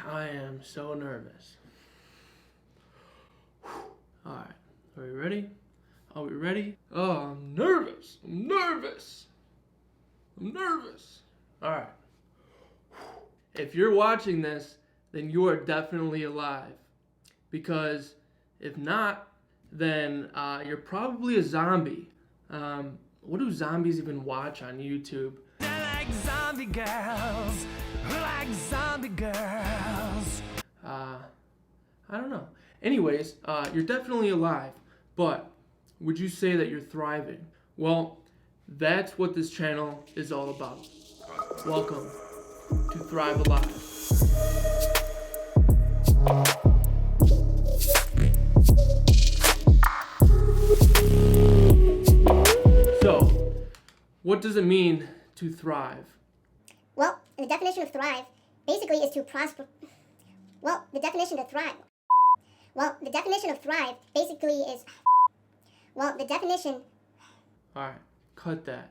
I am so nervous. Alright, are we ready? Are we ready? Oh, I'm nervous. Alright. If you're watching this, then you are definitely alive. Because if not, then you're probably a zombie. What do zombies even watch on YouTube? I like zombie girls. I like zombie girls. I don't know. Anyways, you're definitely alive, but would you say that you're thriving? Well, that's what this channel is all about. Welcome to Thrive Alive. So, what does it mean to thrive? Well, the definition of thrive basically is to prosper. Well, the definition of thrive basically is. Well, the definition. Alright, cut that.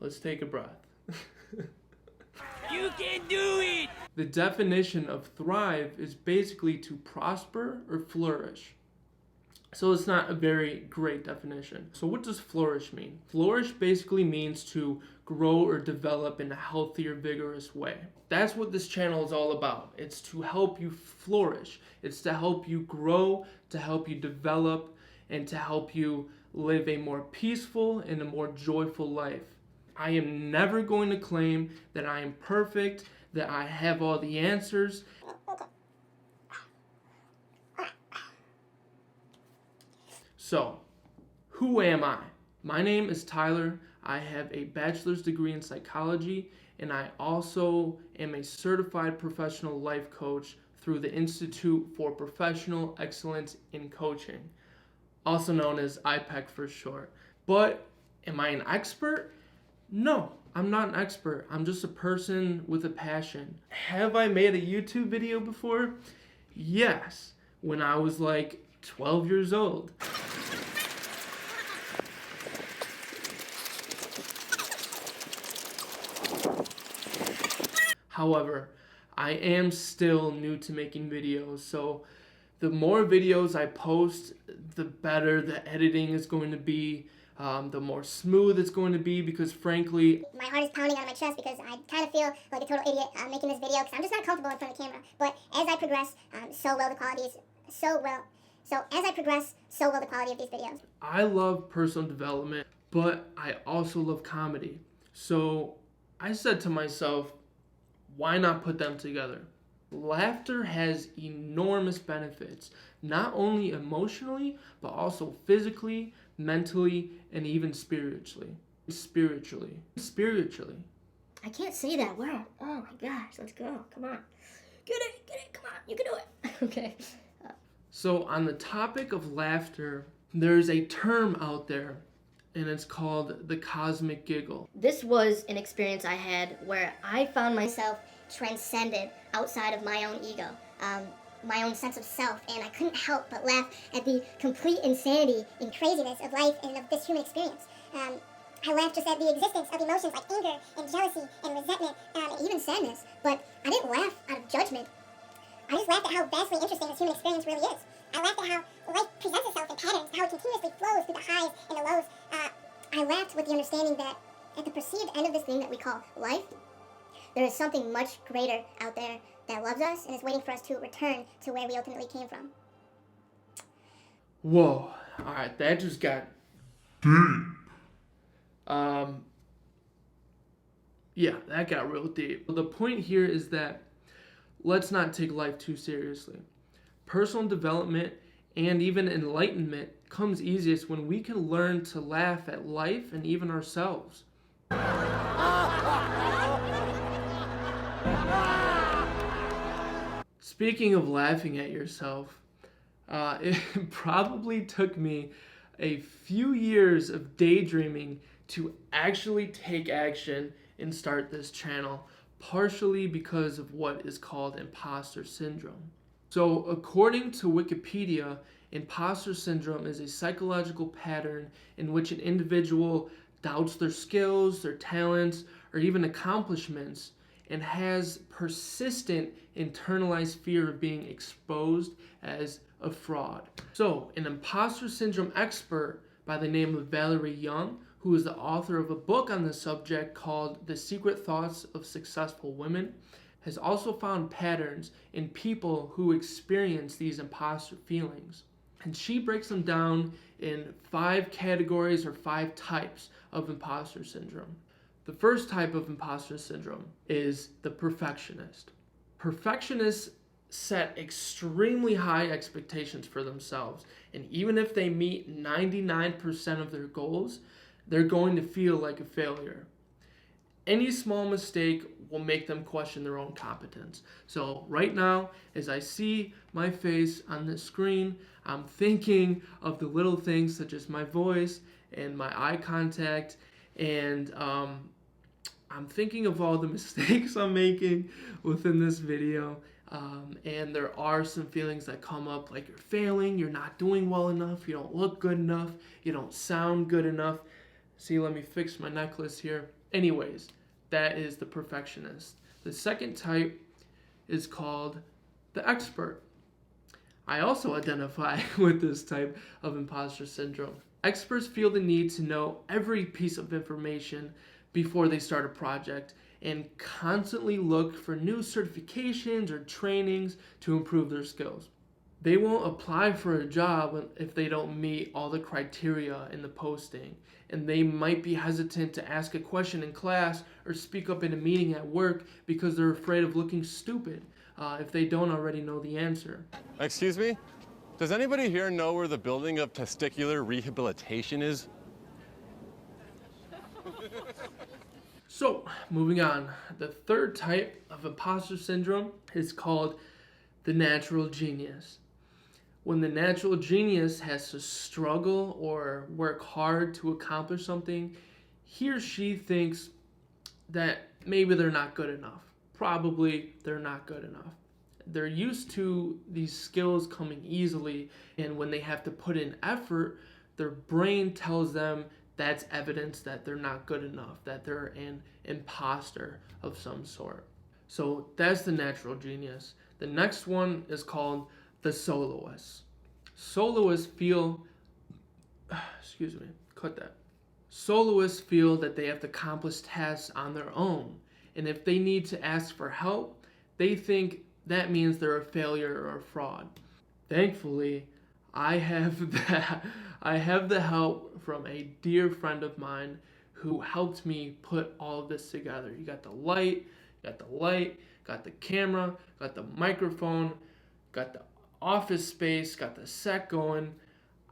Let's take a breath. You can do it! The definition of thrive is basically to prosper or flourish. So it's not a very great definition. So what does flourish mean? Flourish basically means to grow or develop in a healthier, vigorous way. That's what this channel is all about. It's to help you flourish. It's to help you grow, to help you develop, and to help you live a more peaceful and a more joyful life. I am never going to claim that I am perfect, that I have all the answers. So, who am I? My name is Tyler. I have a bachelor's degree in psychology, and I also am a certified professional life coach through the Institute for Professional Excellence in Coaching, also known as IPEC for short. But am I an expert? No, I'm not an expert. I'm just a person with a passion. Have I made a YouTube video before? Yes, when I was like 12 years old. However, I am still new to making videos, so the more videos I post, the better the editing is going to be, the more smooth it's going to be, because frankly, My heart is pounding out of my chest because I kind of feel like a total idiot making this video because I'm just not comfortable in front of the camera. But as I progress, so will the quality of these videos. I love personal development, but I also love comedy. So I said to myself, why not put them together? Laughter has enormous benefits, not only emotionally, but also physically, mentally, and even spiritually. I can't say that word. Oh my gosh, let's go. Come on. Get it, come on. You can do it. Okay. So on the topic of laughter, there's a term out there, and it's called the cosmic giggle. This was an experience I had where I found myself Transcended outside of my own ego, my own sense of self, and I couldn't help but laugh at the complete insanity and craziness of life and of this human experience. I laughed just at the existence of emotions like anger and jealousy and resentment and even sadness, but I didn't laugh out of judgment. I just laughed at how vastly interesting this human experience really is. I laughed at how life presents itself in patterns, how it continuously flows through the highs and the lows. I laughed with the understanding that at the perceived end of this thing that we call life, there is something much greater out there that loves us and is waiting for us to return to where we ultimately came from. Whoa, alright, that just got deep. Yeah, that got real deep. The point here is that let's not take life too seriously. Personal development and even enlightenment comes easiest when we can learn to laugh at life and even ourselves. Speaking of laughing at yourself, it probably took me a few years of daydreaming to actually take action and start this channel, partially because of what is called imposter syndrome. So according to Wikipedia, imposter syndrome is a psychological pattern in which an individual doubts their skills, their talents, or even accomplishments, and has persistent internalized fear of being exposed as a fraud. So, an imposter syndrome expert by the name of Valerie Young, who is the author of a book on the subject called The Secret Thoughts of Successful Women, has also found patterns in people who experience these imposter feelings. And she breaks them down in 5 categories or 5 types of imposter syndrome. The first type of imposter syndrome is the perfectionist. Perfectionists set extremely high expectations for themselves, and even if they meet 99% of their goals, they're going to feel like a failure. Any small mistake will make them question their own competence. So right now, as I see my face on the screen, I'm thinking of the little things such as my voice and my eye contact, and I'm thinking of all the mistakes I'm making within this video. And there are some feelings that come up, like you're failing, you're not doing well enough, you don't look good enough, you don't sound good enough. See, let me fix my necklace here. Anyways, that is the perfectionist. The second type is called the expert. I also identify with this type of imposter syndrome. Experts feel the need to know every piece of information before they start a project and constantly look for new certifications or trainings to improve their skills. They won't apply for a job if they don't meet all the criteria in the posting, and they might be hesitant to ask a question in class or speak up in a meeting at work because they're afraid of looking stupid if they don't already know the answer. Excuse me? Does anybody here know where the building of testicular rehabilitation is? So, moving on. The third type of imposter syndrome is called the natural genius. When the natural genius has to struggle or work hard to accomplish something, he or she thinks that maybe they're not good enough. Probably they're not good enough. They're used to these skills coming easily, and when they have to put in effort, their brain tells them that's evidence that they're not good enough, that they're an imposter of some sort. So that's the natural genius. The next one is called the soloist. Soloists feel, Soloists feel that they have to accomplish tasks on their own. And if they need to ask for help, they think that means they're a failure or a fraud. Thankfully, I have the help from a dear friend of mine who helped me put all of this together. You got the light, got the camera, got the microphone, got the office space, got the set going.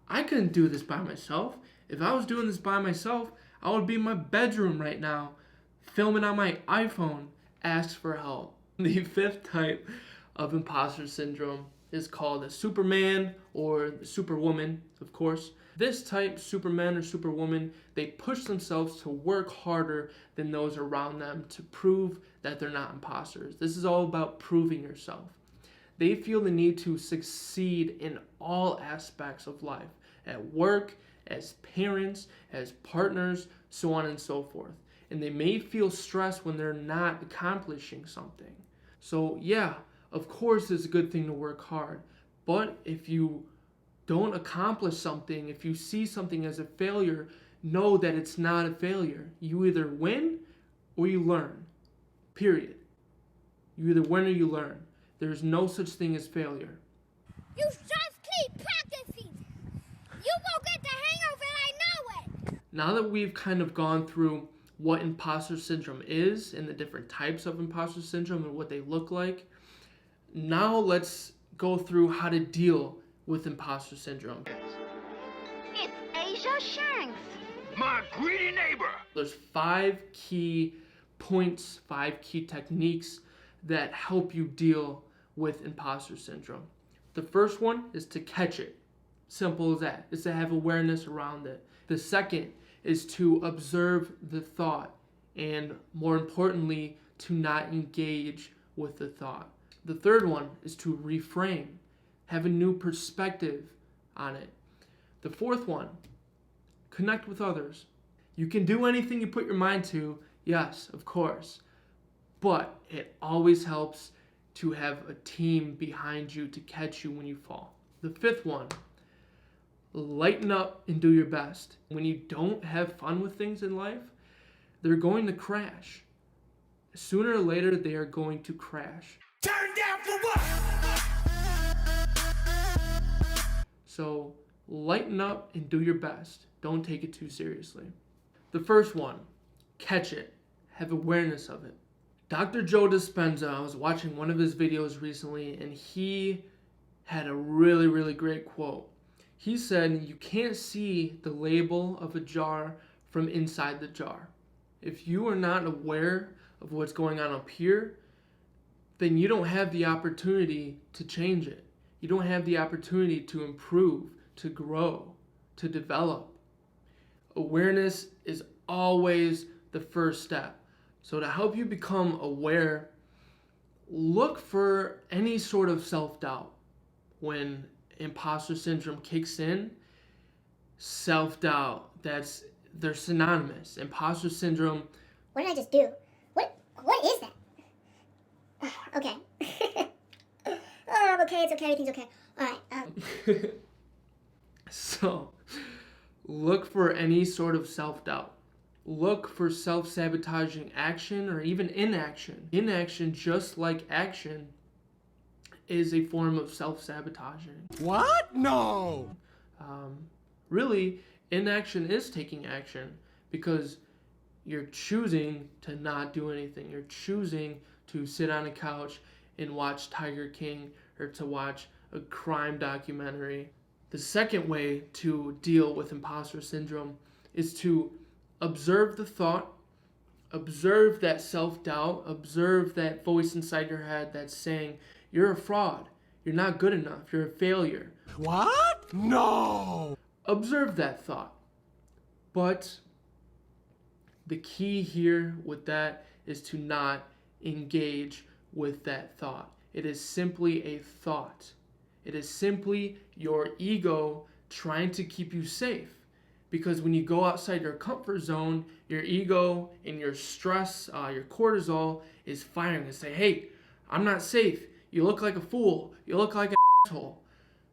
I couldn't do this by myself. If I was doing this by myself, I would be in my bedroom right now, filming on my iPhone, ask for help. The fifth type of imposter syndrome is called the Superman or the Superwoman, of course. This type, Superman or Superwoman, they push themselves to work harder than those around them to prove that they're not imposters. This is all about proving yourself. They feel the need to succeed in all aspects of life, at work, as parents, as partners, so on and so forth. And they may feel stressed when they're not accomplishing something. So yeah, of course it's a good thing to work hard, but if you don't accomplish something, if you see something as a failure, know that it's not a failure. You either win or you learn, period. You either win or you learn. There's no such thing as failure. You just keep practicing. You will get the hang of it, I know it. Now that we've kind of gone through what imposter syndrome is and the different types of imposter syndrome and what they look like, now let's go through how to deal with imposter syndrome. It's Asia Shanks. My greedy neighbor. There's 5 key points, 5 key techniques that help you deal with imposter syndrome. The first one is to catch it. Simple as that. It's to have awareness around it. The second is to observe the thought, and more importantly, to not engage with the thought. The third one is to reframe, have a new perspective on it. The fourth one, connect with others. You can do anything you put your mind to, yes, of course, but it always helps to have a team behind you to catch you when you fall. The fifth one, lighten up and do your best. When you don't have fun with things in life, they're going to crash. Sooner or later, they are going to crash. Turn down for what? So lighten up and do your best. Don't take it too seriously. The first one, catch it. Have awareness of it. Dr. Joe Dispenza, I was watching one of his videos recently, and he had a really, really great quote. He said, you can't see the label of a jar from inside the jar. If you are not aware of what's going on up here, then you don't have the opportunity to change it. You don't have the opportunity to improve, to grow, to develop. Awareness is always the first step. So to help you become aware, look for any sort of self-doubt. When imposter syndrome kicks in, self-doubt, they're synonymous. Imposter syndrome. What did I just do? What is that? Okay. Oh, I'm okay, it's okay, everything's okay. Alright, So, look for any sort of self-doubt. Look for self-sabotaging action or even inaction. Inaction, just like action, is a form of self-sabotaging. What? No! Really, inaction is taking action because you're choosing to not do anything. You're choosing to sit on a couch and watch Tiger King or to watch a crime documentary. The second way to deal with imposter syndrome is to observe the thought, observe that self-doubt, observe that voice inside your head that's saying, you're a fraud, you're not good enough, you're a failure. What? No! Observe that thought. But the key here with that is to not engage with that thought. It is simply a thought. It is simply your ego trying to keep you safe. Because when you go outside your comfort zone, your ego and your stress, your cortisol is firing and say, hey, I'm not safe. You look like a fool. You look like an asshole.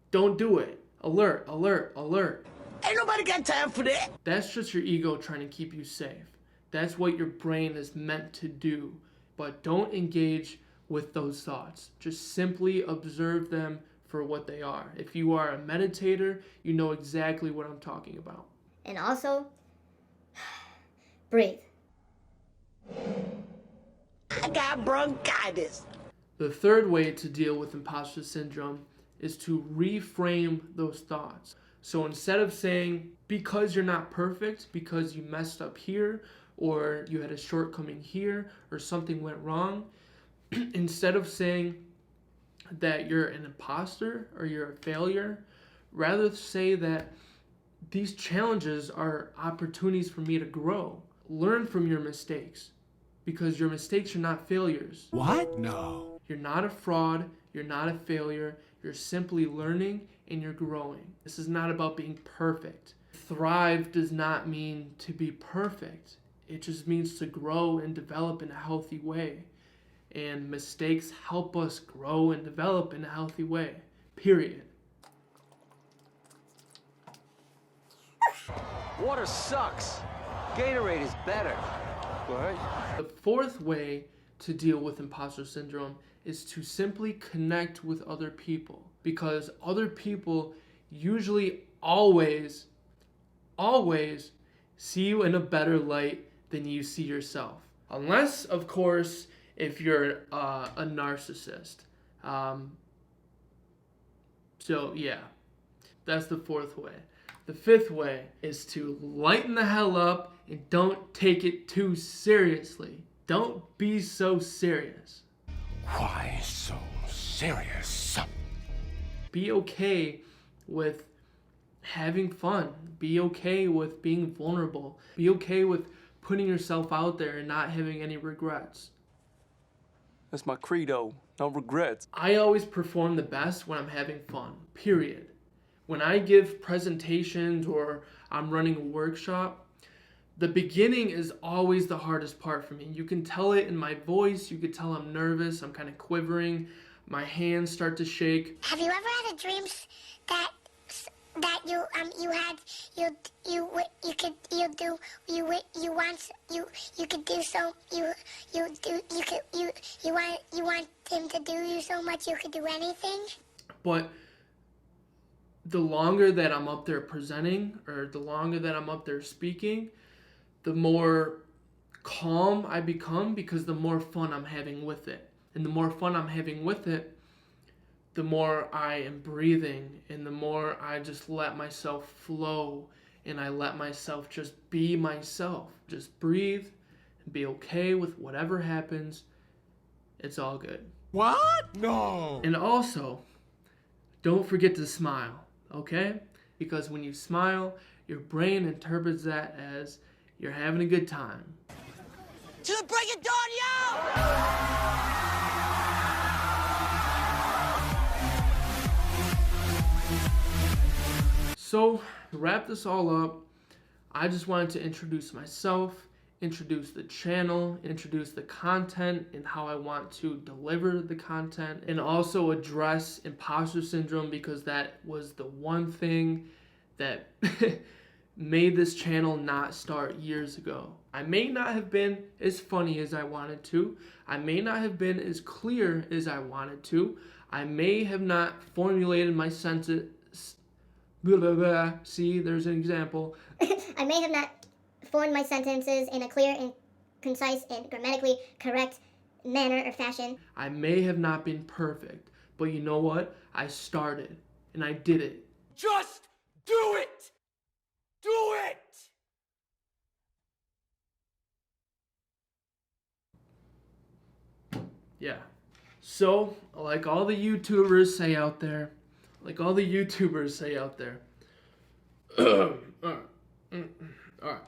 Don't do it. Alert, alert, alert. Ain't nobody got time for that. That's just your ego trying to keep you safe. That's what your brain is meant to do. But don't engage with those thoughts. Just simply observe them for what they are. If you are a meditator, you know exactly what I'm talking about. And also, breathe. I got bronchitis. The third way to deal with imposter syndrome is to reframe those thoughts. So instead of saying, because you're not perfect, because you messed up here, or you had a shortcoming here, or something went wrong, instead of saying that you're an imposter or you're a failure, rather say that these challenges are opportunities for me to grow. Learn from your mistakes, because your mistakes are not failures. What? No. You're not a fraud, you're not a failure, you're simply learning and you're growing. This is not about being perfect. Thrive does not mean to be perfect. It just means to grow and develop in a healthy way. And mistakes help us grow and develop in a healthy way. Period. Water sucks. Gatorade is better. What? The fourth way to deal with imposter syndrome is to simply connect with other people, because other people usually always see you in a better light than you see yourself. Unless, of course, if you're a narcissist. So yeah, that's the fourth way. The fifth way is to lighten the hell up and don't take it too seriously. Don't be so serious. Why so serious? Be okay with having fun. Be okay with being vulnerable. Be okay with putting yourself out there and not having any regrets. That's my credo. No regrets. I always perform the best when I'm having fun, period. When I give presentations or I'm running a workshop, The beginning is always the hardest part for me. You can tell it in my voice. You can tell I'm nervous. I'm kind of quivering. My hands start to shake. Have you ever had a dream that you want him to do you so much you could do anything? But the longer that I'm up there presenting, or the longer that I'm up there speaking, the more calm I become, because the more fun I'm having with it. And the more fun I'm having with it, the more I am breathing, and the more I just let myself flow, and I let myself just be myself. Just breathe and be okay with whatever happens. It's all good. What? No. And also, don't forget to smile, okay? Because when you smile, your brain interprets that as you're having a good time. To the break of dawn, yo! So, to wrap this all up, I just wanted to introduce myself, introduce the channel, introduce the content and how I want to deliver the content, and also address imposter syndrome, because that was the one thing that made this channel not start years ago. I may not have been as funny as I wanted to. I may not have been as clear as I wanted to. I may have not formulated my sentence. Blah, blah, blah. See, there's an example. I may have not formed my sentences in a clear and concise and grammatically correct manner or fashion. I may have not been perfect, but you know what? I started, and I did it. Just do it! Do it! Yeah. So, like all the YouTubers say out there, all right.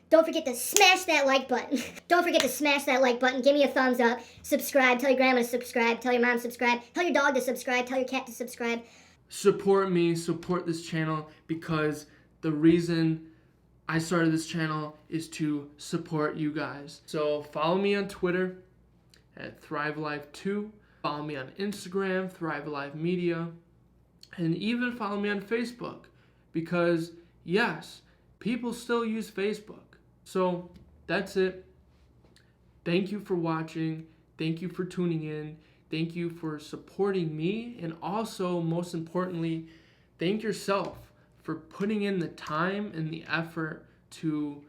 Don't forget to smash that like button. Don't forget to smash that like button. Give me a thumbs up. Subscribe. Tell your grandma to subscribe. Tell your mom to subscribe. Tell your dog to subscribe. Tell your cat to subscribe. Support me, support this channel, because the reason I started this channel is to support you guys. So follow me on Twitter at ThriveLife2. Follow me on Instagram, ThriveLife Media. And even follow me on Facebook, because yes, people still use Facebook. So that's it. Thank you for watching. Thank you for tuning in. Thank you for supporting me. And also, most importantly, thank yourself for putting in the time and the effort to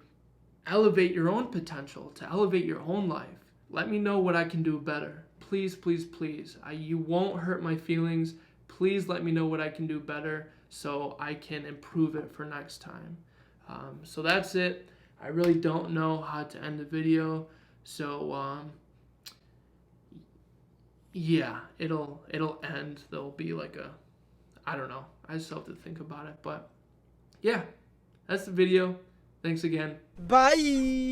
elevate your own potential, to elevate your own life. Let me know what I can do better. Please, please, please. You won't hurt my feelings. Please let me know what I can do better so I can improve it for next time. So that's it. I really don't know how to end the video. So, yeah, it'll end. There'll be like I don't know. I just have to think about it. But yeah, that's the video. Thanks again. Bye!